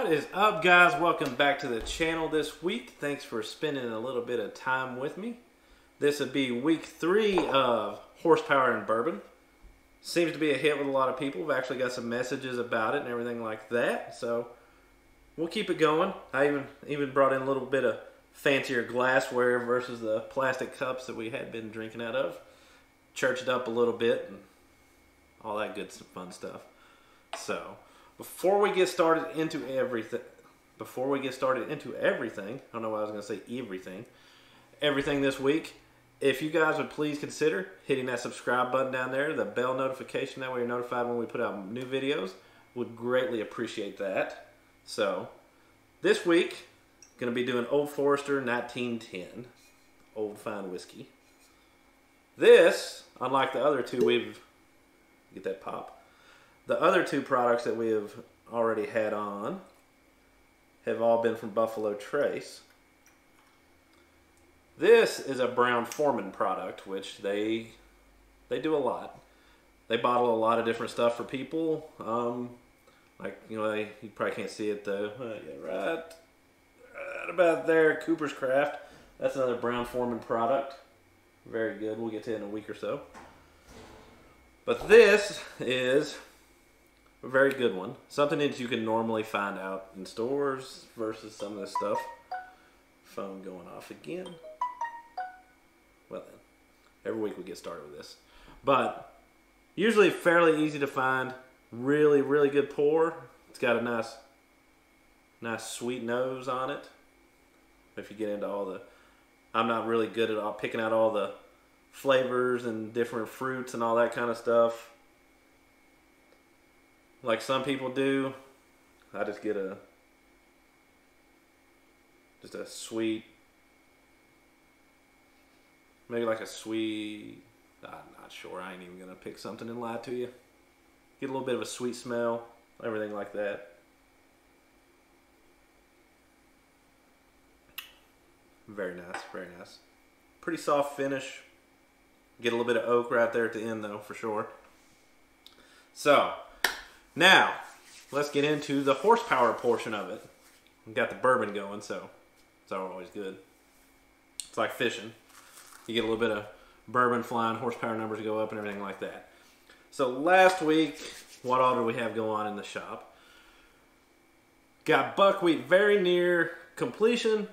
What is up, guys? Welcome back to the channel this week. Thanks for spending a little bit of time with me. This would be week 3 of Horsepower and Bourbon. Seems to be a hit with a lot of people. We've actually got some messages about it and everything like that. So we'll keep it going. I even brought in a little bit of fancier glassware versus the plastic cups that we had been drinking out of. Churched it up a little bit and all that good fun stuff. So before we get started into everything, I don't know why I was going to say everything this week, if you guys would please consider hitting that subscribe button down there, the bell notification, that way you're notified when we put out new videos, would greatly appreciate that. So, this week, going to be doing Old Forester 1910, old fine whiskey. This, unlike the other two, get that pop. The other two products that we have already had on have all been from Buffalo Trace. This is a Brown-Forman product, which they do a lot. They bottle a lot of different stuff for people. Like, you know, you probably can't see it though. Yeah, right about there, Cooper's Craft. That's another Brown-Forman product. Very good. We'll get to it in a week or so. But this is a very good one. Something that you can normally find out in stores versus some of this stuff. Phone going off again. Well then, every week we get started with this. But usually fairly easy to find. Really, really good pour. It's got a nice sweet nose on it. If you get into all the, I'm not really good at picking out all the flavors and different fruits and all that kind of stuff like some people do. I just get a sweet, maybe like a sweet, I'm not sure, I ain't even gonna pick something and lie to you. Get a little bit of a sweet smell, everything like that. Very nice, very nice. Pretty soft finish. Get a little bit of oak right there at the end though, for sure. So, now, let's get into the horsepower portion of it. We've got the bourbon going, so it's always good. It's like fishing. You get a little bit of bourbon flying, horsepower numbers go up and everything like that. So last week, what all did we have go on in the shop? Got buckwheat very near completion.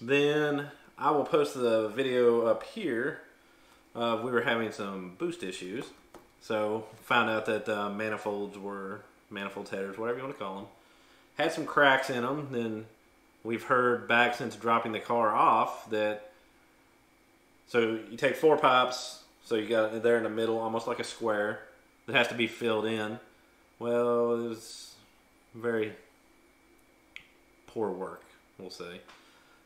Then I will post the video up here. We were having some boost issues. So found out that manifold headers, whatever you want to call them, had some cracks in them. Then we've heard back since dropping the car off that, so you take 4 pipes, so you got it there in the middle, almost like a square, that has to be filled in. Well, it was very poor work, we'll say.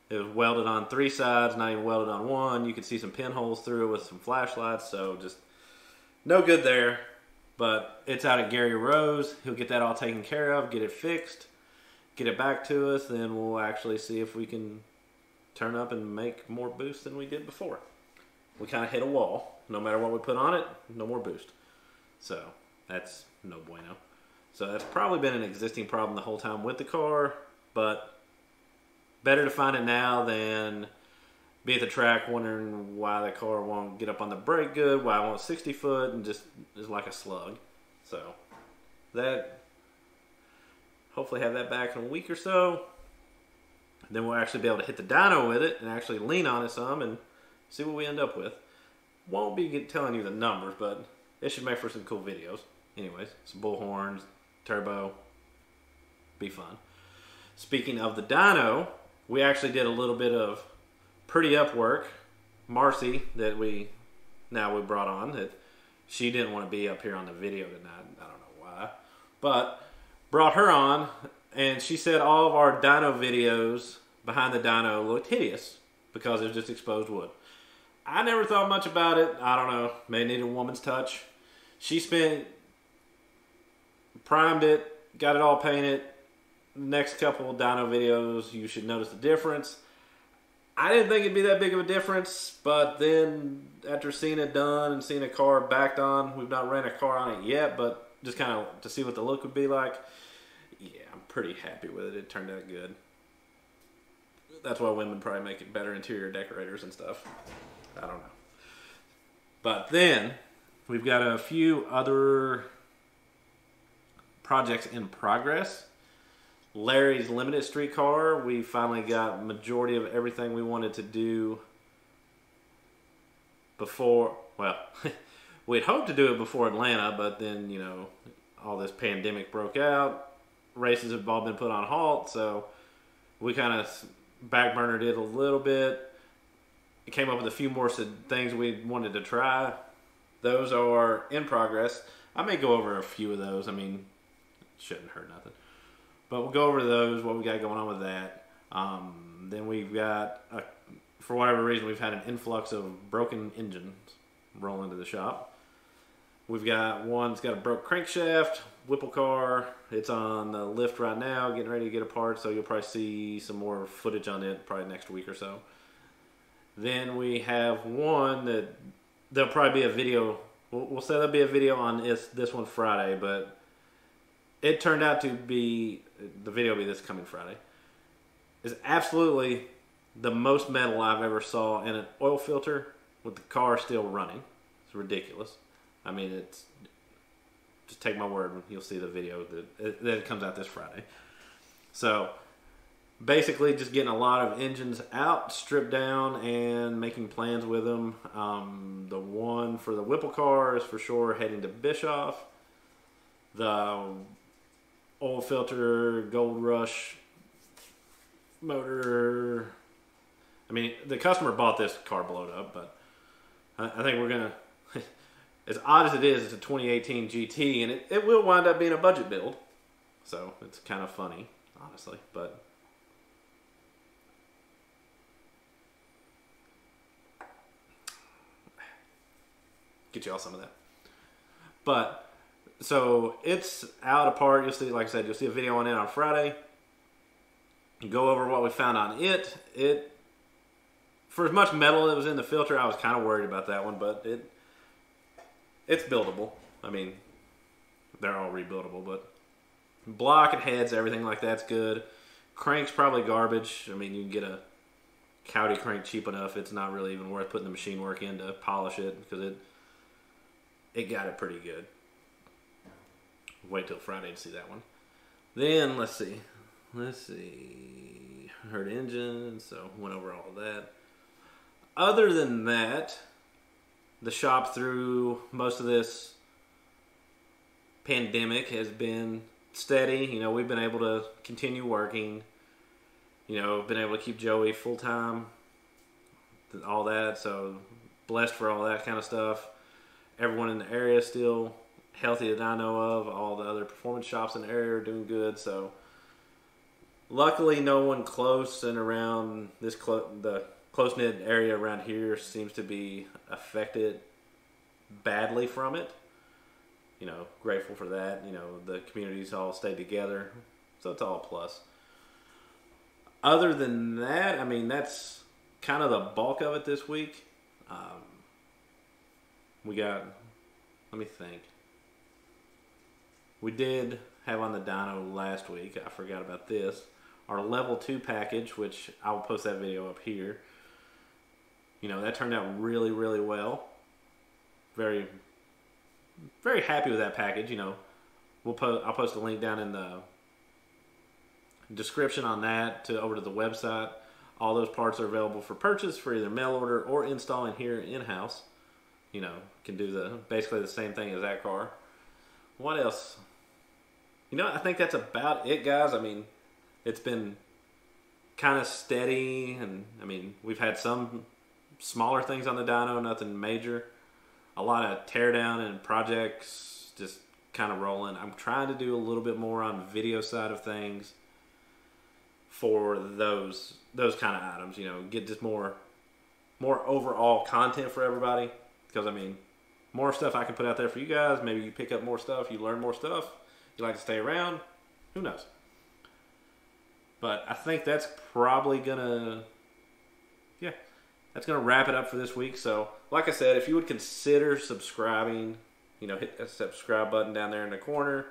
It was welded on 3 sides, not even welded on one. You could see some pinholes through it with some flashlights, so just no good there. But it's out at Gary Rose. He'll get that all taken care of, get it fixed, get it back to us, then we'll actually see if we can turn up and make more boost than we did before. We kind of hit a wall. No matter what we put on it, no more boost. So that's no bueno. So that's probably been an existing problem the whole time with the car, but better to find it now than be at the track wondering why the car won't get up on the brake good, why it won't 60 foot, and just is like a slug. So that, hopefully have that back in a week or so. Then we'll actually be able to hit the dyno with it and actually lean on it some and see what we end up with. Won't be telling you the numbers, but it should make for some cool videos. Anyways, some bullhorns, turbo, be fun. Speaking of the dyno, we actually did a little bit of pretty up work. Marcy, that we brought on, that she didn't want to be up here on the video tonight. I don't know why, but brought her on, and she said all of our dyno videos behind the dyno looked hideous because it was just exposed wood. I never thought much about it. I don't know, may need a woman's touch. She primed it, got it all painted. Next couple of dyno videos, you should notice the difference. I didn't think it'd be that big of a difference, but then after seeing it done and seeing a car backed on, we've not ran a car on it yet, but just kind of to see what the look would be like. Yeah, I'm pretty happy with it. It turned out good. That's why women probably make it better interior decorators and stuff. I don't know. But then we've got a few other projects in progress. Larry's limited streetcar, we finally got majority of everything we wanted to do before, well, we'd hoped to do it before Atlanta, but then, you know, all this pandemic broke out. Races have all been put on halt, so we kind of backburnered it a little bit. It came up with a few more things we wanted to try. Those are in progress. I may go over a few of those. I mean, it shouldn't hurt nothing. But we'll go over those, what we got going on with that. Then we've got, for whatever reason, we've had an influx of broken engines roll into the shop. We've got one that's got a broke crankshaft, Whipple car. It's on the lift right now, getting ready to get apart, so you'll probably see some more footage on it probably next week or so. Then we have one that there'll probably be a video. We'll say there'll be a video on this one Friday, but it turned out to be, the video will be this coming Friday, is absolutely the most metal I've ever saw in an oil filter with the car still running. It's ridiculous. I mean, it's, just take my word, you'll see the video that it comes out this Friday. So basically just getting a lot of engines out, stripped down, and making plans with them. The one for the Whipple car is for sure heading to Bischoff. The oil filter, Gold Rush motor. I mean, the customer bought this car blowed up, but I think we're going to, as odd as it is, it's a 2018 GT, and it will wind up being a budget build. So it's kind of funny, honestly, but get y'all some of that. But so it's out apart. You'll see, like I said, you'll see a video on it on Friday. Go over what we found on it. For as much metal that was in the filter, I was kind of worried about that one, but it's buildable. I mean, they're all rebuildable, but block and heads, everything like that's good. Crank's probably garbage. I mean, you can get a Cowdy crank cheap enough. It's not really even worth putting the machine work in to polish it, because it got it pretty good. Wait till Friday to see that one. Then let's see. Heard engine, so went over all of that. Other than that, the shop through most of this pandemic has been steady. You know, we've been able to continue working. You know, been able to keep Joey full time, all that. So blessed for all that kind of stuff. Everyone in the area is still healthy that I know of. All the other performance shops in the area are doing good. So luckily, no one close and around this the close-knit area around here seems to be affected badly from it. You know, grateful for that. You know, the communities all stayed together, so it's all a plus. Other than that, I mean, that's kind of the bulk of it this week. We got, let me think. We did have on the dyno last week, I forgot about this, our level 2 package, which I'll post that video up here. You know, that turned out really, really well. Very, very happy with that package. You know, I'll post a link down in the description on that over to the website. All those parts are available for purchase for either mail order or installing here in-house. You know, can do basically the same thing as that car. What else? You know, I think that's about it, guys. I mean, it's been kind of steady, and I mean, we've had some smaller things on the dyno, nothing major. A lot of teardown and projects just kind of rolling. I'm trying to do a little bit more on video side of things for those kind of items. You know, get just more overall content for everybody. Because I mean, more stuff I can put out there for you guys. Maybe you pick up more stuff, you learn more stuff. You like to stay around. Who knows? But I think that's probably gonna, that's gonna wrap it up for this week. So, like I said, if you would consider subscribing, you know, hit that subscribe button down there in the corner,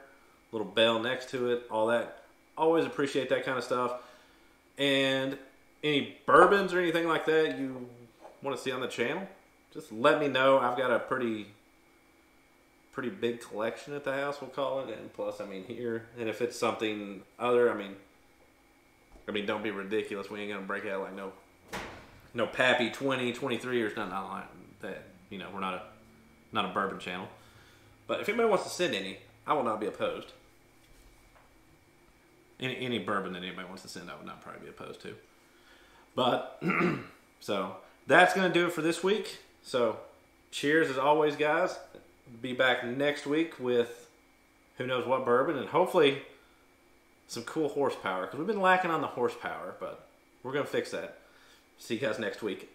little bell next to it, all that Always appreciate that kind of stuff. And any bourbons or anything like that you want to see on the channel, just let me know. I've got a pretty big collection at the house, we'll call it. And plus, I mean, here, and if it's something other, I mean, don't be ridiculous. We ain't gonna break out like no Pappy 2023 or something like that. You know, we're not a bourbon channel. But if anybody wants to send any, I will not be opposed. Any bourbon that anybody wants to send, I would not probably be opposed to. But so that's gonna do it for this week. So cheers as always, guys. Be back next week with who knows what bourbon, and hopefully some cool horsepower, because we've been lacking on the horsepower, but we're going to fix that. See you guys next week.